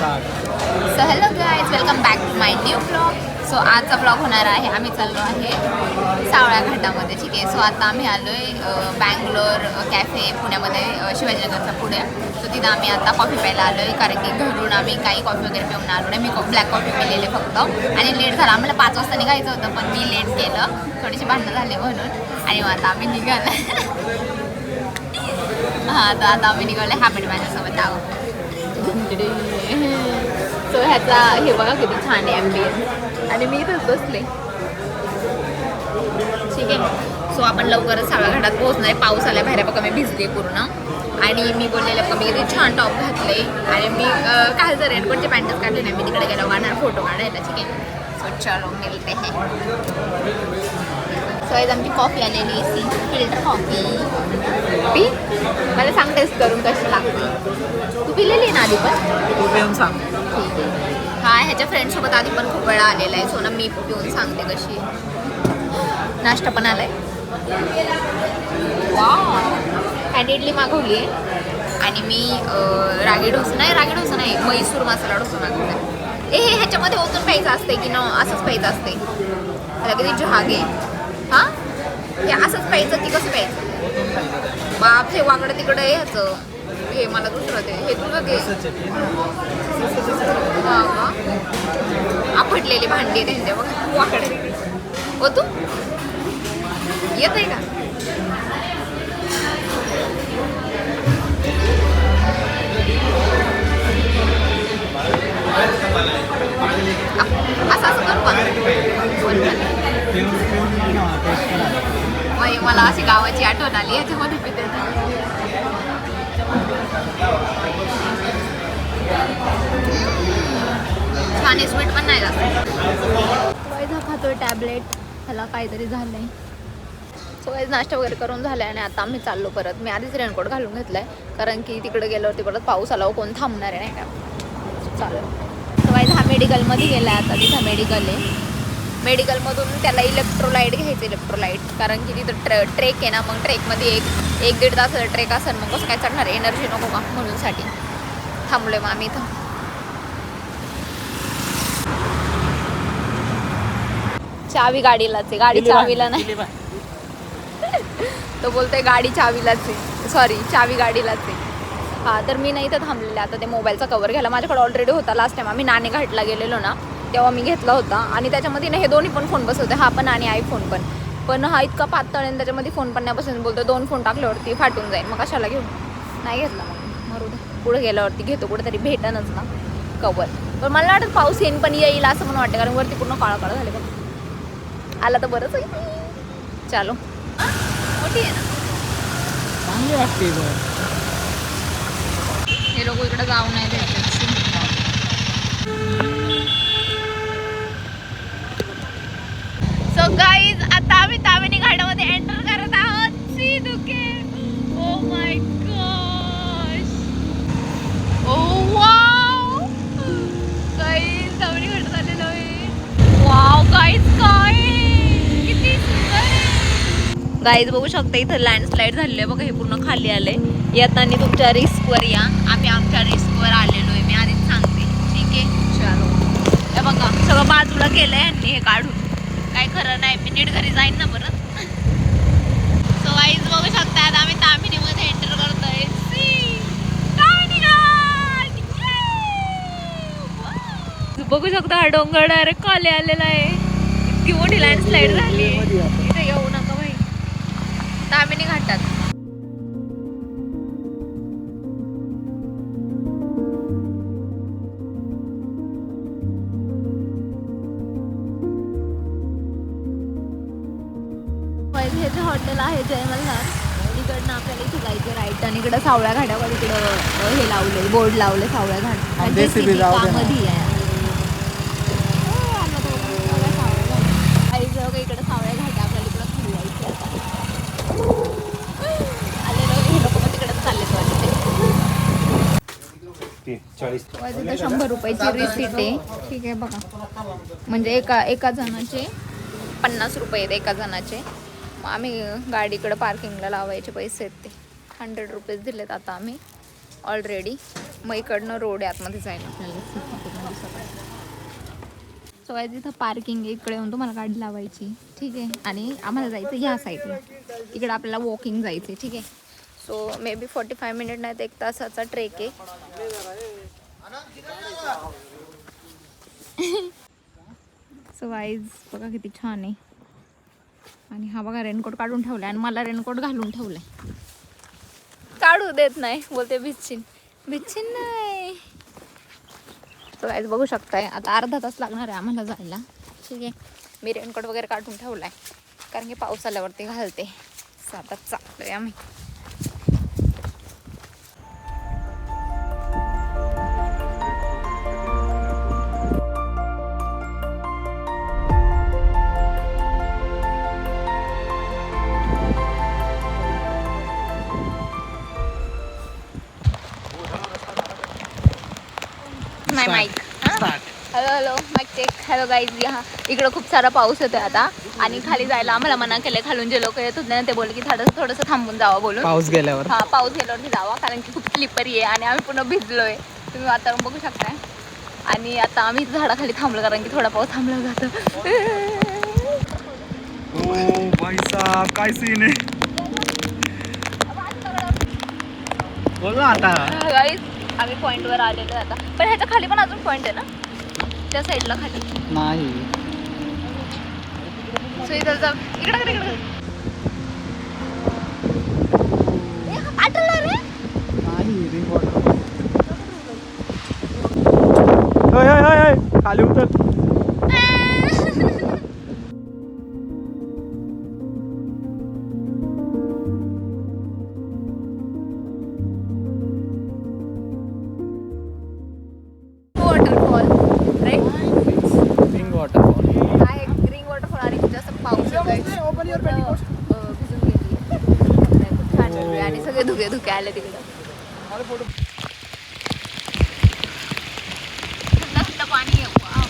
So hello guys, welcome back to my new blog. So आजचा blog होणार आहे, आम्ही चाललो आहे सावळ्या घाटामध्ये. ठीक आहे. सो आता आम्ही आलो आहे बँगलोर कॅफे पुण्यामध्ये, शिवाजीनगरच्या पुढे. सो तिथं आम्ही आता कॉफी प्यायला आलो आहे, कारण की घरून आम्ही काही कॉफी वगैरे पिऊन आलो नाही. मी ब्लॅक कॉफी पिलेले फक्त, आणि लेट झाला. आम्हाला 5 वाजता निघायचं होतं, पण मी लेट केलं, थोडीशी भांडणं झाली म्हणून. आणि मग आता आम्ही निघालो. हां, तर आता आम्ही निघालो हॅपी माझ्यासोबत आहोत. सो ह्याचा हे बघा किती छान आहे ॲम्बियन्स, आणि मी इथंच बसले. ठीक आहे. सो आपण लवकरच सावळ्या घाटात पोहोचणार आहे. पाऊस आला बाहेर, बघा मी भिजले पूर्ण. आणि मी बोललेलं का मी किती छान टॉप घातले, आणि मी काय जर रेनकोटचे पॅन्टच काढले नाही. मी तिकडे गेलो गाणार फोटो काढायला. ठीक आहे. सो चलो मिळते हे. सो आज आमची कॉफी आलेली, फिल्टर कॉफी. पी, मला सांग टेस्ट करून कशी लागते. तू पिलेली ना आधी पण? तू पिऊन सांग. ठीक आहे. हा, ह्याच्या फ्रेंडसोबत आधी पण खूप वेळा आलेला आहे. सो ना मी पिऊन सांगते कशी. नाश्ता पण आलाय. वाव. आणि इडली मागवली आहे. आणि मी रागी डोसा नाही, मैसूर मसाला डोसा मागवला. ह्याच्यामध्ये ओतून प्यायचं असते की न असंच प्यायचं असते? त्याला किती जहाग आहे. हां, हे असंच प्यायचं की कसं प्यायचं? बाप, हे वाकडं तिकडं आहे ह्याचं. हे मला दुसरं दे, हे तुझं दे. हां का, आपटलेली भांडी त्यांच्या बघ वाकडे तिकडे. हो, तू येत आहे का? असं असं करू का? मला अशी गावाची आठवण आली याच्यामध्ये पिते. छान आहे, स्वीट पण नाही जास्त. वाईज हा खातोय टॅबलेट, ह्याला काहीतरी झालंय. सो वाईज नाश्ता वगैरे करून झालाय, आणि आता आम्ही चाललो परत. मी आधीच रेनकोट घालून घेतलाय, कारण की तिकडे गेल्यावर परत पाऊस आला, कोण थांबणार आहे नाही का. चालेल. सो वाईज हा मेडिकलमध्ये गेला आहे. आता तिथं मेडिकल आहे. मेडिकलमधून त्याला इलेक्ट्रोलाइट घ्यायचं, इलेक्ट्रोलाइट, कारण की तिथं ट्रेक आहे ना. मग ट्रेकमध्ये एक दीड तासाचा ट्रेक असेल, मग कसं काय चढणार, एनर्जी नको का म्हणूनसाठी थांबलोय मग आम्ही इथं. चावी गाडीलाच आहे, गाडी चावीला नाही. तो बोलतोय गाडी चावीलाच आहे, सॉरी चावी गाडीलाच आहे. हां, तर मी नाही इथं थांबलेले. आता ते मोबाईलचा कवर घ्यायला माझ्याकडे ऑलरेडी होता. लास्ट टाइम आम्ही नाणेघाटला गेलेलो ना, तेव्हा मी घेतला होता. आणि त्याच्यामध्ये ना हे दोन्ही पण फोन बसवते, हा पण आणि आयफोन पण हा इतका पातळ आहे, त्याच्यामध्ये फोन पण नाही बसून. बोलतो 2 फोन टाकल्यावरती फाटून जाईल, मग कशाला घेऊ. नाही घेतला मग, मरू दे. पुढे गेल्यावरती घेतो, कुठेतरी भेटनच ना कवर. पण मला वाटतं पाऊस येईन पण येईल असं म्हणून वाटतं, कारण वरती पूर्ण काळा काळा झाले बघ. आला तर बरंच आहे. चालो, मोठी आहे ना, चांगली वाटते. हे लोक इकडे जाऊ नाही द्यायचे. सो गाईज, आता आम्ही तामिनी घाटामध्ये एंटर करत आहोत. सी दुके. Oh my gosh. Oh wow guys, Tamhini घाटात आलेलो आहे. वाव गाईज, काय किती सुंदर. गाईज बघू शकता, इथं लँडस्लाईड झालेलं आहे बघा. हे पूर्ण खाली आलंय. येताना तुमच्या रिस्कवर या. आम्ही आमच्या रिस्कवर आलेलो आहे, मी आधीच सांगते. ठीक आहे. चलो, हे बघा सगळं बाजूला केलंय यांनी, हे काढून. काय खरं नाही, मी नीट घरी जाईन ना परत. सो वाईज बघू शकता, आता आम्ही तामिनीमध्ये एंटर करतोय. बघू शकता, हा डोंगर डायरेक्ट खाली आलेला आहे. इतकी मोठी लँडस्लाईड झाली. इथे येऊ नका भाई. तामिनी घाटात हे जे हॉटेल आहे जय मल्हार, इकडनं आपल्याला इथे जायचं राईट. आणि इकडं सावळ्या घाटावर इकडं हे लावले, बोर्ड लावले सावळ्या घाट. मध्ये आहे. इकडं सावळ्या घाट आपल्याला इकडं खाली जायचं. आलेलो हे लोक मग तिकडं चालले. तिथं 100 रुपयाची रिसीट आहे. ठीक आहे बघा, म्हणजे एका जणाचे 50 रुपये आहेत एका जणाचे. मग आम्ही गाडीकडे पार्किंगला लावायचे पैसे आहेत ते 100 रुपीज दिलेत आता आम्ही ऑलरेडी. मग इकडनं रोड आहे आतमध्ये जायला. सो काय तिथं पार्किंग आहे, इकडे येऊन तुम्हाला गाडी लावायची, ठीक आहे. आणि आम्हाला जायचं ह्या साईडला, इकडे आपल्याला वॉकिंग जायचं, ठीक आहे. सो मे बी 45 मिनिट नाही तर 1 तासाचा ट्रेक आहे. सो गाईज बघा किती छान आहे. आणि हा बघा रेनकोट काढून ठेवलाय आणि मला रेनकोट घालून ठेवलाय. काढू देत नाही, बोलते भिजशील नाही. सो गाईज बघू शकताय आता अर्धा तास लागणार आहे आम्हाला जायला, ठीक आहे. मी रेनकोट वगैरे काढून ठेवलाय कारण की पाऊस आल्यावरती घालते. सो आता चाललोय आम्ही. Mic hello mic check. Hello guys, हा इकडं खूप सारा पाऊस येतोय आता आणि खाली जायला आम्हाला मना केलंय. खालून जे लोक येत होते ना ते बोलले की थोडंसं थांबून जावा बोलून, पाऊस गेल्यावर. हा पाऊस गेल्यावरती जावा कारण की खूप स्लिपरी आहे आणि आम्ही पूर्ण भिजलोय. तुम्ही वातावरण बघू शकताय. आणि आता आम्ही झाडाखाली थांबलो कारण की थोडा पाऊस थांबला जातो. काय सीन आहे बोला आता. गाईज आम्ही पॉईंटवर आलेलो आता, पण ह्याच्या खाली पण अजून पॉईंट आहे ना त्या साईडला खाली नाही. सो इथं जाऊ. इकडे आठवलं रे. नाही रिंग वॉटर. खाली उतर. Waterfall right, ring waterfall. हा एक रिंग वॉटरफॉल. आणि जास्त पाऊस येतोय, भिजून गेली. खूप छान आहे आणि सगळे धुके आले तिकडं. थंड पाणी आहे. वाव.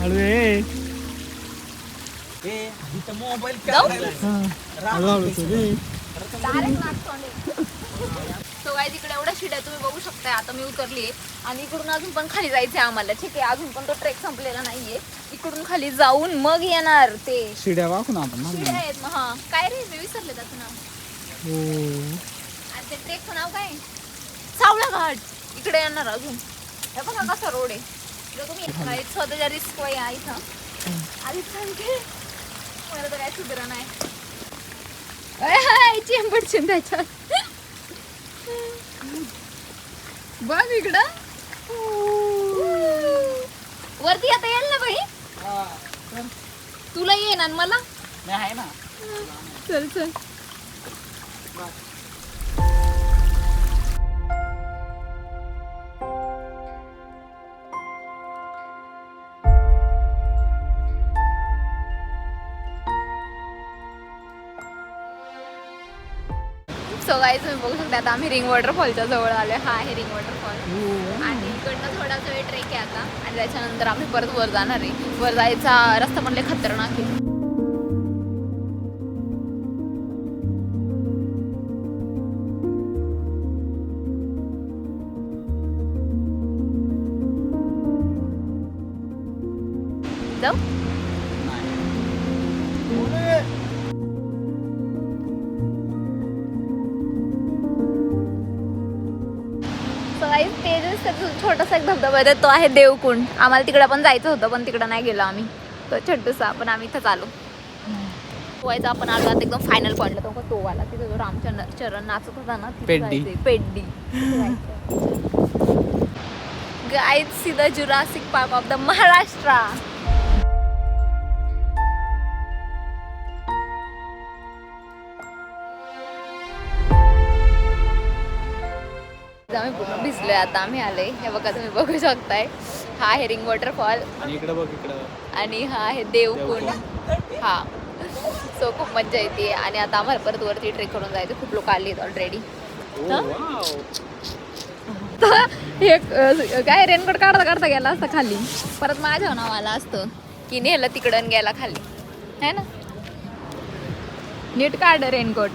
हळू ये. मोबाईल सो गाईज इकडे एवढ्या शिड्या तुम्ही बघू शकताय. आता मी उतरली आणि इकडून अजून पण खाली जायचंय आम्हाला, ठीक आहे. अजून पण तो ट्रेक संपलेला नाहीये. इकडून खाली जाऊन मग येणार ते शिड्या वाकून आपण. शिड्या आहेत ना. हा काय रे मी विसरले त्याचं नाव. आणि ते ट्रेकचं नाव काय, सावळा घाट. इकडे येणार अजून. हे बघा कसा रोड आहे. जर तुम्ही स्वतःच्या रिस्क वर या इथं आधीच सांगते. मला तर काय सुधारा नाही. चिंबडचिन त्याच्यात बघ इकडं वरती आता येईल ना बाई. तुला ये ना मला आहे ना. चल चल. सो गाईज तुम्ही बघू शकता आता आम्ही रिंग वॉटरफॉलच्या जवळ आलोय. हा आहे रिंग वॉटरफॉल आणि इकडनं थोडासा वेळ ट्रेक आहे आता आणि त्याच्यानंतर आम्ही परत वर जाणार आहे. वर जायचा रस्ता पण लय खतरनाक आहे. जाऊ. छोटासा एक धबधबा आहे तो आहे देवकुंड. आम्हाला तिकडे पण जायचं होतं पण तिकडं नाही गेलो आम्ही. तो छोटूसा पण आम्ही इथंच आलो. पोहायचा आपण आलो आता एकदम फायनल पॉईंटला. तो वाला तिथे जो रामचरण नाचत होता ना, Peddie. Guys see the Jurassic park of the Maharashtra. आम्ही पूर्ण भिजलोय आता. आम्ही आलोय. हे बघा तुम्ही बघू शकताय. हा आहे रिंग वॉटरफॉल आणि इकडे बघ इकडं. आणि हा आहे देवकुंड. हा सो खूप मज्जा येते. आणि आता आम्हाला परत वरती ट्रेक करून जायचं. खूप लोक आली आहेत ऑलरेडी. हे काय रेनकोट काढता गेला असतं खाली. परत माझ्या नाव आला असतं. की नेलं तिकडं गेला खाली है ना. नीट काढ रेनकोट.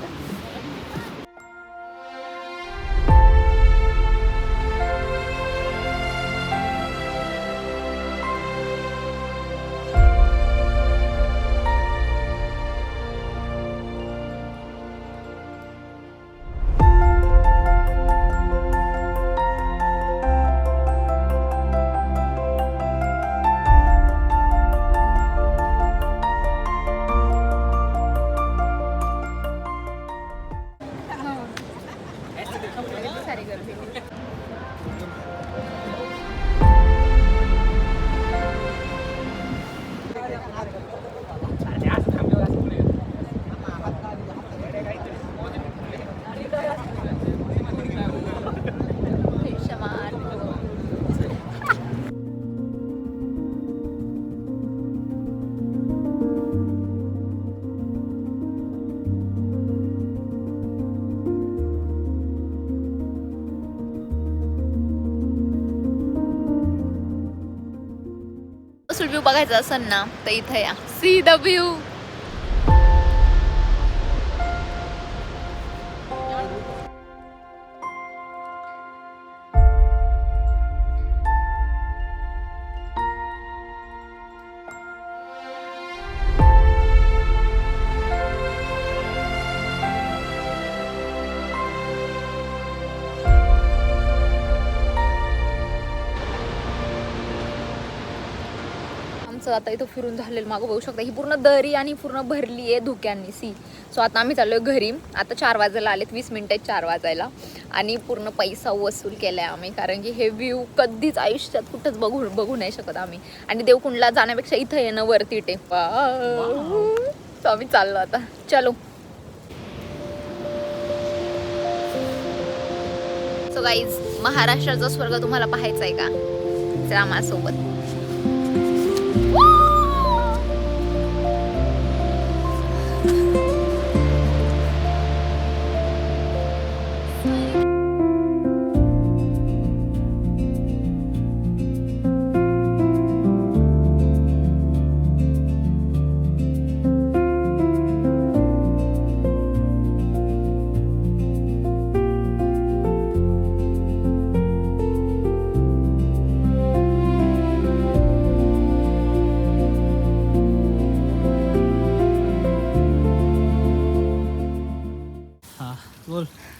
व्ह्यू बघायचा असेल ना तर इथे या. See the view. आता इथं फिरून झालेलं मागं बघू शकता. ही पूर्ण दरी आणि पूर्ण भरली आहे धुक्यांनी. सी सो आता आम्ही चाललोय घरी. आता 4 वाजायला आलेत. 20 मिनिटं 4 वाजायला. आणि पूर्ण पैसा वसूल केलाय आम्ही, कारण की हे व्ह्यू कधीच आयुष्यात कुठंच बघू नाही शकत आम्ही. आणि देवकुंडला जाण्यापेक्षा इथं येणं वरती टे. सो आम्ही चाललो आता. चलो. सो गाईज, महाराष्ट्राचा स्वर्ग तुम्हाला पाहायचा आहे का? चला माझ्यासोबत.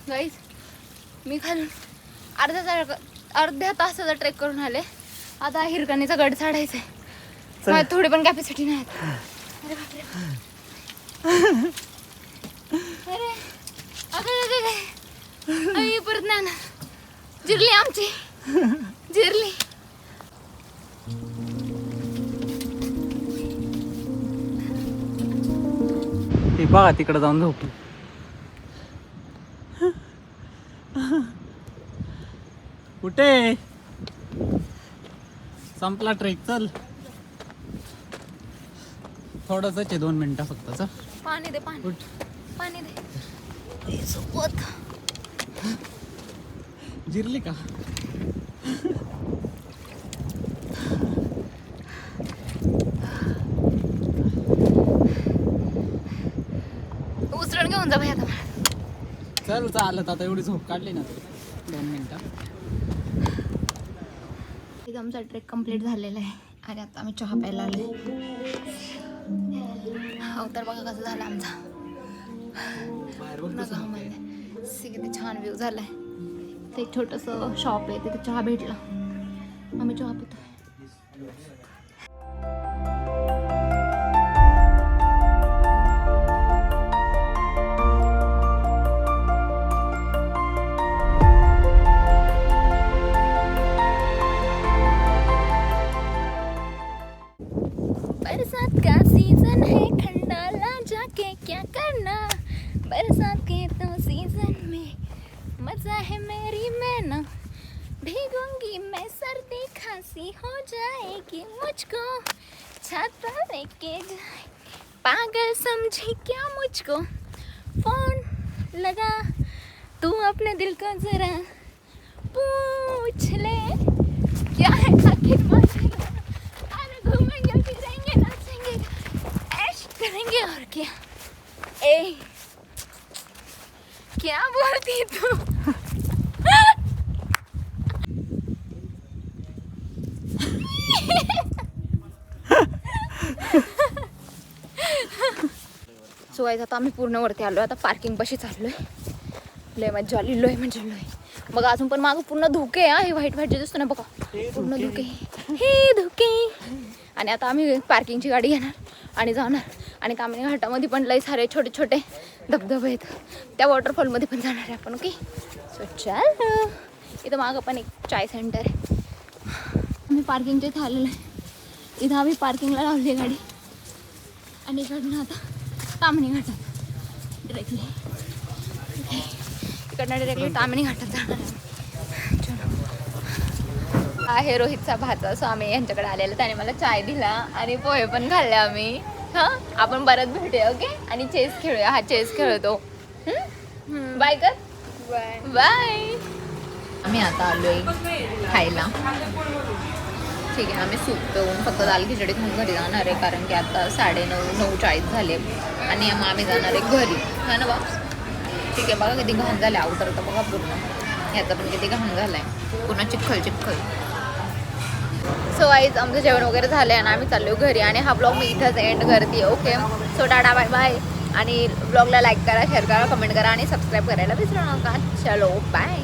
गाईज, मी खाली अर्ध्या तासाचा ट्रेक करून आले. आता हिरकणीचा गड चढायचा आहे. मला थोडी पण कॅपॅसिटी नाही. अरे बापरे. अरे अगं परत नाही ना. जिरली आमची, जिरली. बघा तिकडे जाऊन झोपली. कुठे संपला ट्रेक. चल थोडंसं 2 मिनिटं फक्त. चल पाणी दे. पाणी दे सोबत. जिरली का? उचलून घेऊन जा भाई आता. चल चालत आता. एवढी झोप काढली ना 2 मिनिटं. आमचा ट्रेक कंप्लीट झालेला आहे आणि आता आम्ही चहा प्यायला आले. हो तर बघा कसं झालं आमचा. किती छान व्ह्यू झालाय. ते एक छोटंसं शॉप आहे, तिथे चहा भेटला. आम्ही चहा पितोय. बरसात का सीजन है, खंडाला जाके क्या करना. बरसात के तो सीजन में मजा है मेरी मैना. भीगूंगी मैं, सर्दी खांसी हो जाएगी मुझको. छाता लेके जाए, पागल समझी क्या मुझको. फोन लगा तू अपने दिल को जरा पूछ ले क्या है आखिर मसला. अरे घूमेंगे फिरेंगे ना जाएंगे और क्या. ए क्या बोलती तू. सो गाईज आता आम्ही पूर्ण वरती आलो. आता पार्किंग पाशी चाललोय. लय मजा आली. लोय म्हणजे लोय. मग अजून पण मागं पूर्ण धुके आहे. हे व्हाईट व्हाईट जे दिसतो ना बघा, पूर्ण धुके. हे धुके. आणि आता आम्ही पार्किंगची गाडी घेणार आणि जाणार. आणि ताम्हिणी घाटामध्ये पण लय सारे छोटे छोटे धबधबे आहेत. त्या वॉटरफॉलमध्ये पण जाणार आहे आपण. ओके सो चल. इथं मागं पण एक चाय सेंटर आहे. आम्ही पार्किंगच्या इथे आलेलो आहे. इथं आम्ही पार्किंगला लावली गाडी आणि इकडनं आता ताम्हिणी घाटात डिरेक्टली. इकडनं डिरेक्टली ताम्हिणी घाटात जाणार आहे. आहे रोहितचा भाचा. सो आम्ही यांच्याकडे आलेलो. त्याने मला चाय दिला आणि पोहे पण खाल्ले आम्ही. हां आपण परत भेटूया. ओके आणि चेस खेळूया. हा चेस खेळतो. बाय कर. Bye bye. आम्ही आता आलोय खायला. ठीक आहे. आम्ही सूप पिऊन फक्त दाल खिचडी खाऊन घरी जाणार आहे. कारण की आता 9:40 झाले आणि मग आम्ही जाणार आहे घरी. हा ना बा. ठीक आहे. बघा किती घाण झाले. आउटर तर बघा पूर्ण. ह्याचा पण किती घाण झालाय. पूर्ण चिखल चिखल. सो आईज आमचं जेवण वगैरे झालं आहे आणि आम्ही चाललो घरी. आणि हा ब्लॉग मी इथंच एंड करते. Okay so tata bye bye. आणि ब्लॉगला लाईक करा, शेअर करा, कमेंट करा आणि सबस्क्राईब करायला विसरू नका. चलो बाय.